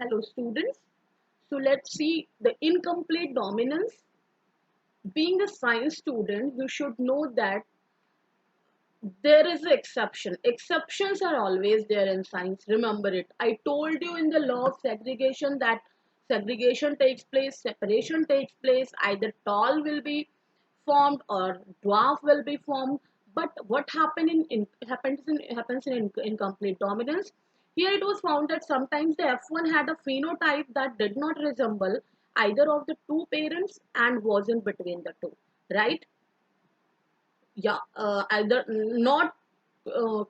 Hello students. So let's see the incomplete dominance. Being a science student, you should know that there is an exception. Exceptions are always there in science. Remember it. I told you in the law of segregation that segregation takes place, separation takes place, either tall will be formed or dwarf will be formed. But what happens in incomplete dominance? Here it was found that sometimes the F1 had a phenotype that did not resemble either of the two parents and was in between the two, right? Yeah, either not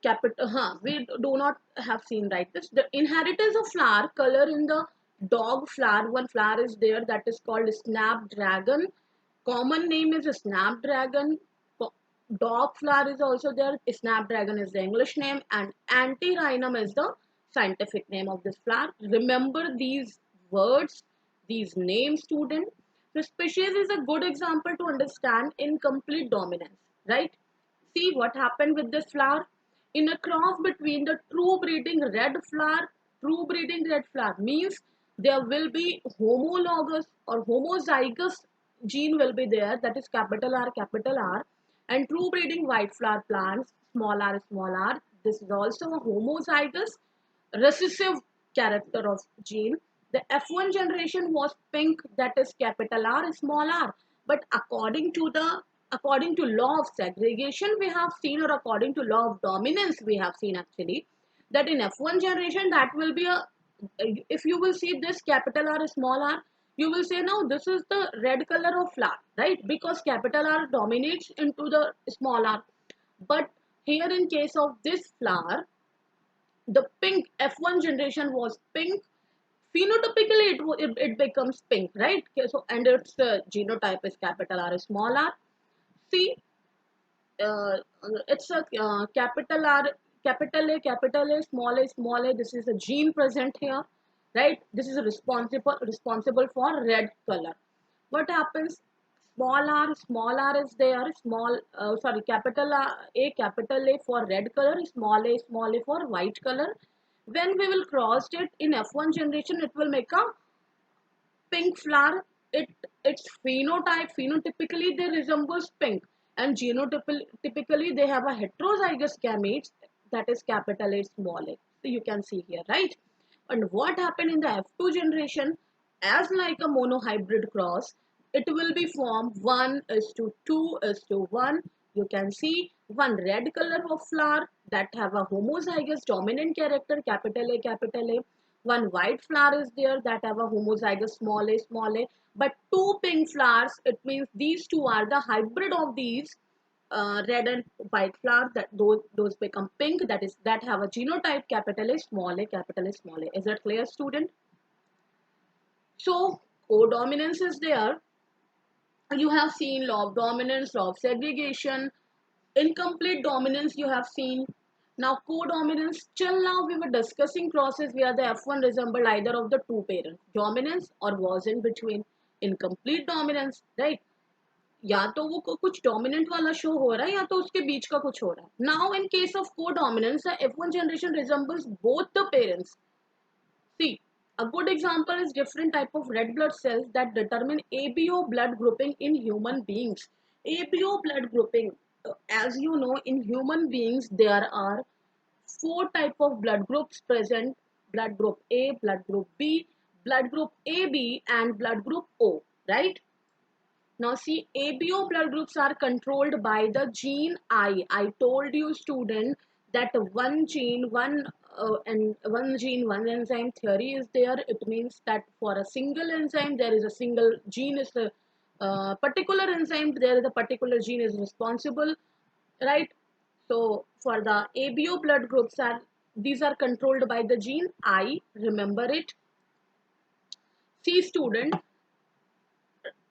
capital, we do not have seen, right? This the inheritance of flower color in the dog flower. One flower is there that is called snapdragon. Common name is a snapdragon. Dog flower is also there. Snapdragon is the English name, and antirrhinum is the scientific name of this flower. Remember these words, these names, student. The species is a good example to understand incomplete dominance, right? See what happened with this flower. In a cross between the true breeding red flower means there will be homologous or homozygous gene will be there, that is capital R, and true breeding white flower plants, small r. This is also a homozygous recessive character of gene. The F1 generation was pink, that is capital R, small r. But according to law of segregation, we have seen, or according to law of dominance, we have seen actually that in F1 generation that will be a, if you will see this capital R, small r, you will say now this is the red color of flower, right? Because capital R dominates into the small r. But here in case of this flower, the pink F1 generation was pink. Phenotypically it becomes pink, right? Okay, so and its genotype is capital R, small r. See, uh, it's a capital R, capital A, small a, small a. This is a gene present here, right? This is responsible for red color. What happens? Small r is there. Sorry, capital A for red color, small a for white color. When we will cross it in F1 generation, it will make a pink flower. Its phenotypically they resembles pink, and genotypically they have a heterozygous gametes, that is capital A, small a. So you can see here, right? And what happened in the F2 generation, as like a monohybrid cross, it will be formed 1 is to 2 is to 1. You can see one red color of flower that have a homozygous dominant character, capital A. One white flower is there that have a homozygous small a. But two pink flowers, it means these two are the hybrid of these red and white flower, that those become pink, that have a genotype capital A, small a, capital A, small a. Is that clear, student? So codominance is there. You have seen law of dominance, law of segregation. Incomplete dominance you have seen. Now codominance, till now we were discussing process where the F1 resembled either of the two parents, dominance or was in between. Incomplete dominance, right? या तो वो कुछ dominant वाला show हो रहा है या तो उसके बीच का कुछ हो रहा है. Now in case of codominance the F1 generation resembles both the parents. See, a good example is different type of red blood cells that determine ABO blood grouping in human beings. ABO blood grouping, as you know, in human beings there are four type of blood groups present: blood group A, blood group B, blood group AB, and blood group O. Right? Now see, ABO blood groups are controlled by the gene I. I told you, student, that one gene, one enzyme theory is there. It means that for a single enzyme, there is a single gene is a particular enzyme. There is a particular gene is responsible, right? So for the ABO blood groups are these are controlled by the gene I. Remember it. See, student,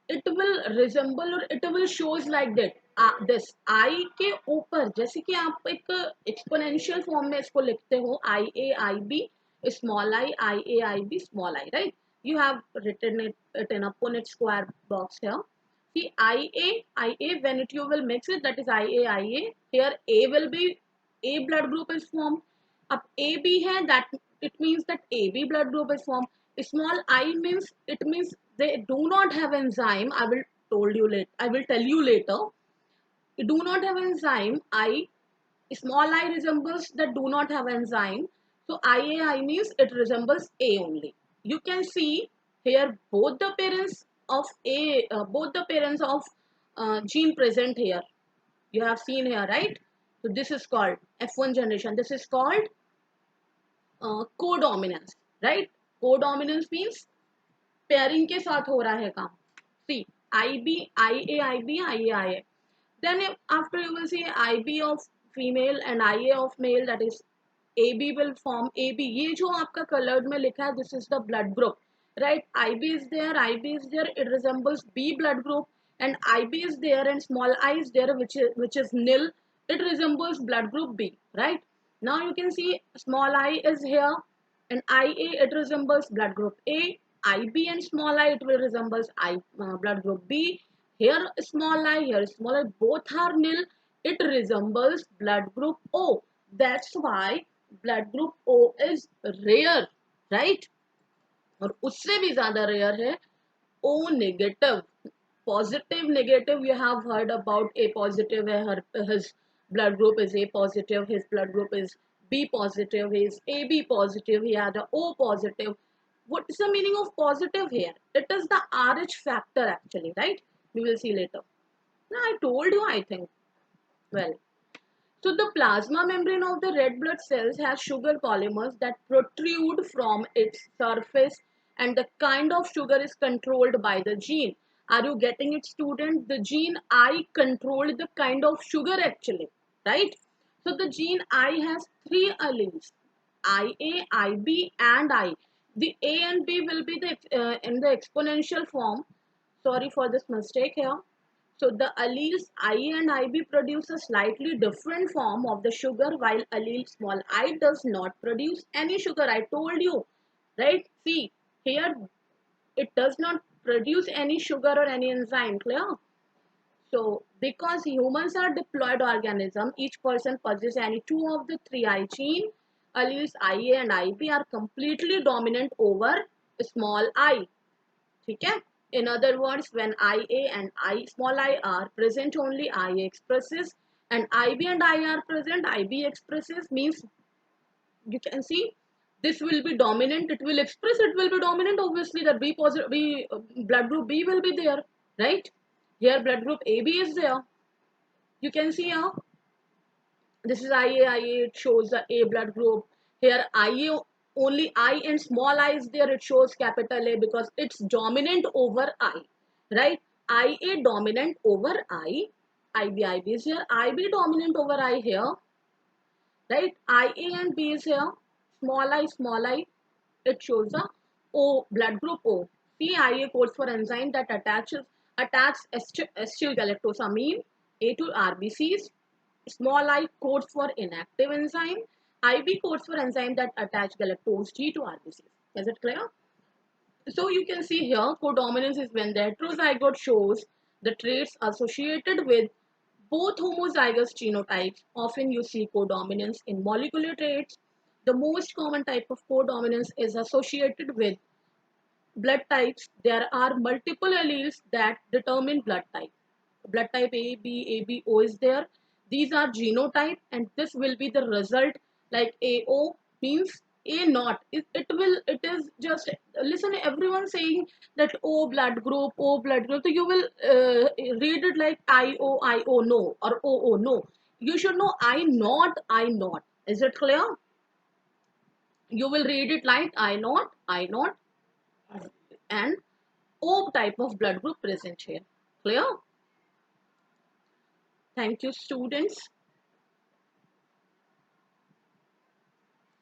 it will resemble or it will shows like that. This I के ऊपर जैसे कि आप एक exponential form में इसको लिखते हो IA IB small I, right? You have written it in a Punnett square box here. See, IA when it you will mix it, that is IA. Here A will be, A blood group is formed. अब AB है, that it means that AB blood group is formed. Small I means, it means they do not have enzyme. I will tell you later. You do not have enzyme. I, small I resembles that do not have enzyme. So IAI means it resembles A only. You can see here both the parents of gene present here. You have seen here, right? So this is called F1 generation. This is called codominance, right? Codominance means pairing के साथ हो रहा है काम. See, IB, IA, IB, IA, IA. Then after you will see IB of female and IA of male, that is AB will form AB. ये जो आपका colored में लिखा है, this is the blood group, right? IB is there, IB is there. It resembles B blood group, and IB is there and small I is there, which is nil. It resembles blood group B, right? Now you can see small I is here, and IA it resembles blood group A. IB and small I it will resembles blood group B. Here small I, here small I, both are nil. It resembles blood group O. That's why blood group O is rare, right? और उससे भी ज्यादा rare है O negative. Positive, negative, you have heard about A positive. His blood group is A positive, his blood group is B positive, he is AB positive, he had a O positive. What is the meaning of positive here? It is the RH factor actually, right? We will see later. Now I told you, I think. Well, so the plasma membrane of the red blood cells has sugar polymers that protrude from its surface, and the kind of sugar is controlled by the gene. Are you getting it, student? The gene I controlled the kind of sugar actually, right? So the gene I has three alleles, IA, IB and I. The A and B will be in the exponential form. Sorry for this mistake here. So the alleles I and IB produce a slightly different form of the sugar, while allele small I does not produce any sugar. I told you, right? See, here it does not produce any sugar or any enzyme, clear? So because humans are diploid organism, each person possesses any two of the three I gene. Alleles IA and IB are completely dominant over small I. Okay? In other words, when IA and I small I are present, only IA expresses, and IB and I are present, IB expresses. Means you can see this will be dominant, it will express, it will be dominant. Obviously that B positive, blood group B will be there, right? Here blood group AB is there. You can see here, this is IA, it shows the A blood group. Here IA, only I and small I is there, it shows capital A because it's dominant over I, right? IA dominant over I, IB is here, IB dominant over I here, right? IA and B is here, small I, it shows the O, blood group O. See, IA codes for enzyme that attach acetylgalactosamine A to RBCs. Small I codes for inactive enzyme. IB codes for enzyme that attach galactose G to RBCs. Is it clear? So you can see here, codominance is when the heterozygote shows the traits associated with both homozygous genotypes. Often you see codominance in molecular traits. The most common type of codominance is associated with blood types. There are multiple alleles that determine blood type. Blood type A, B, AB, O is there. These are genotype, and this will be the result. Like AO means A naught. It is just, listen, everyone saying that O blood group, O blood group. So you will read it like IO no, or OO no. You should know I naught. Is it clear? You will read it like I naught, and O type of blood group present here. Clear? Thank you, students.